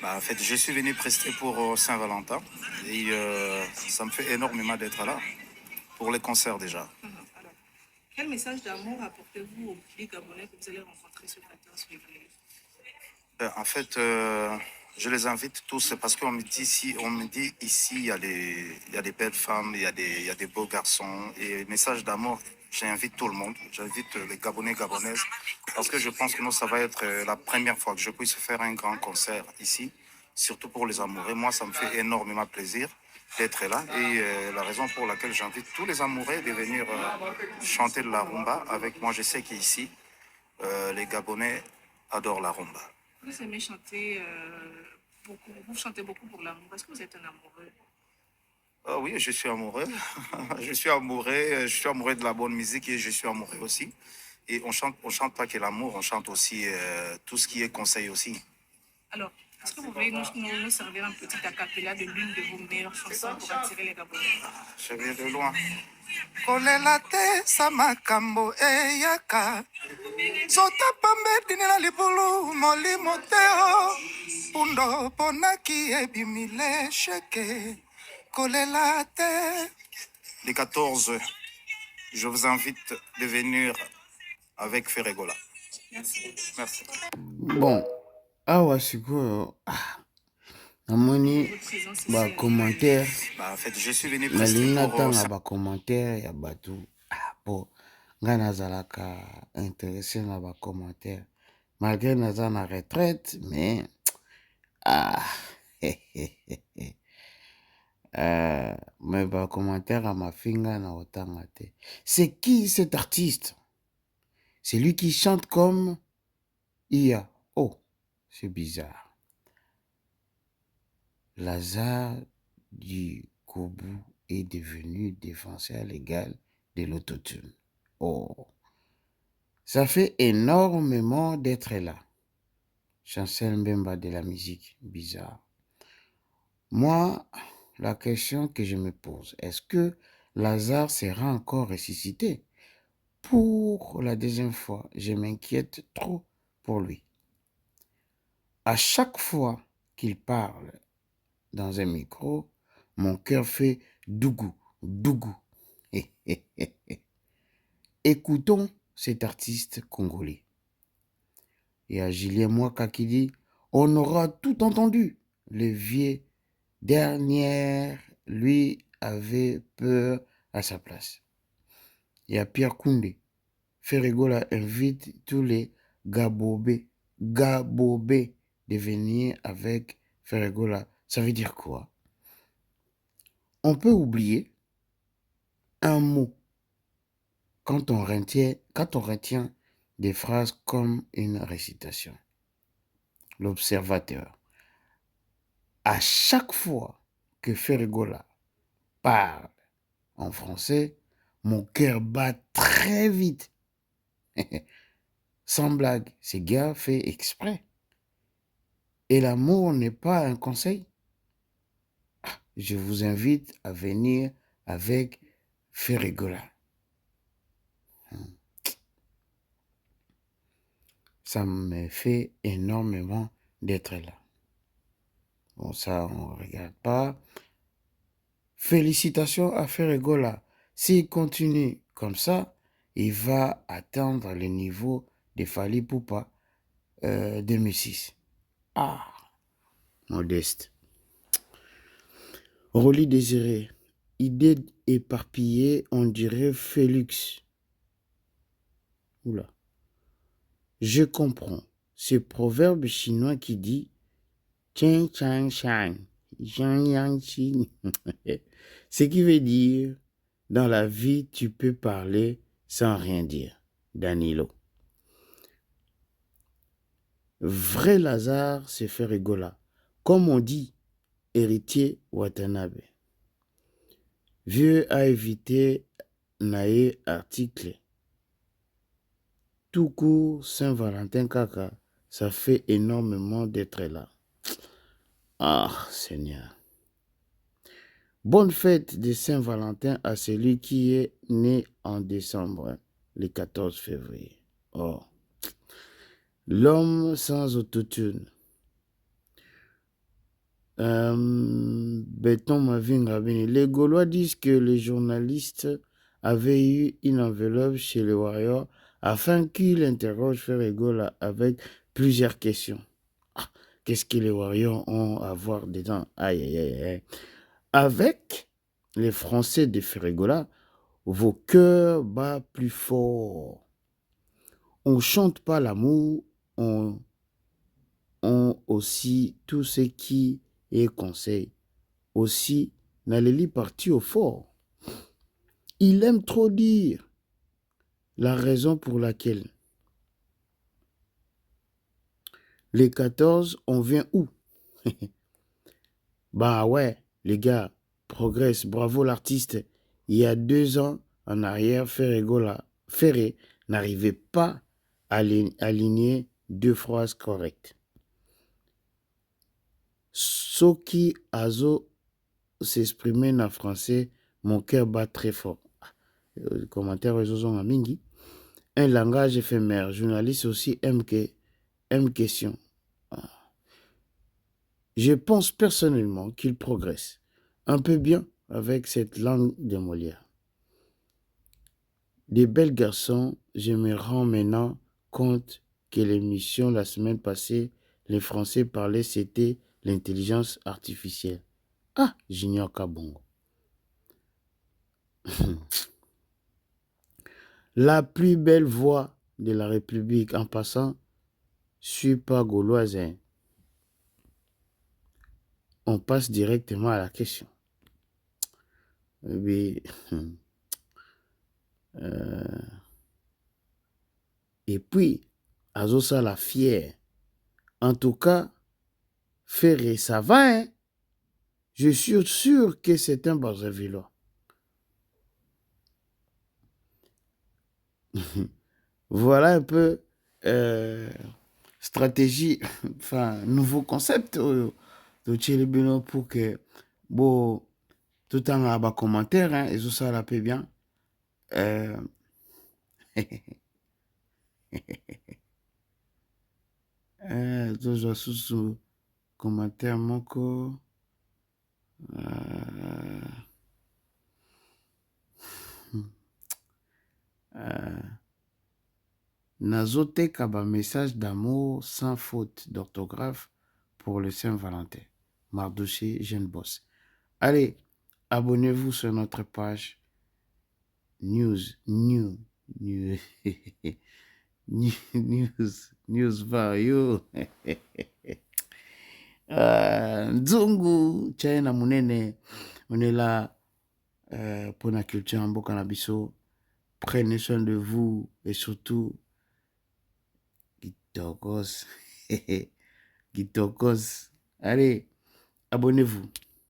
En fait, je suis venu prester pour Saint-Valentin et ça me fait énormément d'être là pour les concerts déjà. Alors, quel message d'amour apportez-vous au public gabonais que vous allez rencontrer ce 14 février? En fait, je les invite tous parce qu'on me dit ici, il y a des belles femmes, il y a des beaux garçons et message d'amour. J'invite tout le monde, j'invite les Gabonais, Gabonaises, parce que je pense que nous, ça va être la première fois que je puisse faire un grand concert ici, surtout pour les amoureux. Moi, ça me fait énormément plaisir d'être là et la raison pour laquelle j'invite tous les amoureux de venir chanter de la rumba avec moi. Je sais qu'ici, les Gabonais adorent la rumba. Vous aimez chanter beaucoup, vous chantez beaucoup pour l'amour. Est-ce que vous êtes un amoureux? Ah oui, je suis amoureux. Je suis amoureux de la bonne musique et je suis amoureux aussi. Et on chante pas que l'amour, on chante aussi tout ce qui est conseil aussi. Alors, est-ce que vous pouvez nous servir un petit acapella de l'une de vos meilleures chansons pour attirer les Gabonais? Je viens de loin. Kolela te samakambo eyaka zota pambe dinela libulu molimo teo pundo ponaki ebimile sheke kolela te. Les 14, je vous invite de venir avec Ferregola. Merci. Merci. Bon, awa sikoyo namoni Votre présence ici. bacommentaire En fait, je suis venu nalingi prester pour natanga bacommentaire ya bato po ngai nazalaka intéressé na bacommentaire malgré naza na retraite mais mais bacommentaire ya mafinga na otanga te. C'est qui cet artiste? C'est lui qui chante comme Ia. Oh, c'est bizarre. Lazare du Kobu est devenu défenseur légal de l'autotune. Oh, ça fait énormément d'être là. Chancel Mbemba de la musique, bizarre. Moi, la question que je me pose, est-ce que Lazare sera encore ressuscité? Pour la deuxième fois, je m'inquiète trop pour lui. À chaque fois qu'il parle dans un micro, mon cœur fait dougou, dougou. Écoutons cet artiste congolais. Et à Julien Mwaka qui dit, on aura tout entendu. Le vieux dernier, lui, avait peur à sa place. Et à Pierre Koundé, Ferregola invite tous les Gabobés de venir avec Ferregola. Ça veut dire quoi? On peut oublier un mot quand on retient des phrases comme une récitation. L'observateur. À chaque fois que Ferregola parle en français, mon cœur bat très vite. Sans blague, ce gars fait exprès. Et l'amour n'est pas un conseil. Je vous invite à venir avec Ferregola. Ça me fait énormément d'être là. Bon, ça, on ne regarde pas. Félicitations à Ferregola. S'il continue comme ça, il va atteindre le niveau de Fally Ipupa 2006. Ah, modeste. Rolly Désiré. Idée éparpillée, on dirait Félix. Oula. Je comprends. Ce proverbe chinois qui dit Chen Chang Shang, Yang Yang Xin. Ce qui veut dire dans la vie, tu peux parler sans rien dire. Danilo. Vrai Lazare se fait rigola. Comme on dit, héritier Watanabe. Vieux a évité Naé article. Tout court, Saint-Valentin Kaka, ça fait énormément d'être là. Ah, Seigneur. Bonne fête de Saint-Valentin à celui qui est né en décembre, le 14 février. Oh. L'homme sans autotune. Béton Mavinga Bini. Les Gaulois disent que les journalistes avaient eu une enveloppe chez les Warriors afin qu'ils interrogent Ferregola avec plusieurs questions. Ah, qu'est-ce que les Warriors ont à voir dedans? Aïe, aïe, aïe, aïe. Avec les Français de Ferregola, vos cœurs battent plus fort. On chante pas l'amour, on aussi tout ce qui est conseil. Aussi, Naleli partit au fort. Il aime trop dire la raison pour laquelle. Les 14, on vient où? Bah ouais, les gars, progresse, bravo l'artiste. Il y a 2 ans en arrière, Ferré n'arrivait pas à aligner 2 phrases correctes. Soki Azo s'exprimer en français, mon cœur bat très fort. Commentaire aux Mingi. Un langage éphémère. Journaliste aussi aime question. Je pense personnellement qu'il progresse un peu bien avec cette langue de Molière. Des belles garçons, je me rends maintenant compte que l'émission la semaine passée, les Français parlaient, c'était l'intelligence artificielle. Ah, j'ignore Kabongo. La plus belle voix de la République, en passant, je suis pas gauloise. Hein. On passe directement à la question. Oui. Et puis, Azosa la fière. En tout cas, Ferré, ça va, hein? Je suis sûr que c'est un Brazzavillois. Voilà un peu stratégie, enfin, nouveau concept de Tchelebino pour que, bon, tout en bas commentaire, hein, et ça la paie bien. Toujours sous commentaire, moko. Nazote Kaba, message d'amour sans faute d'orthographe pour le Saint-Valentin. Mardouché, jeune boss. Allez, abonnez-vous sur notre page news vayo. Nzungu, China Munene, on est là pour la culture en Mboka na biso. Prenez soin de vous et surtout, Gitokos. Gitokos. Allez, abonnez-vous.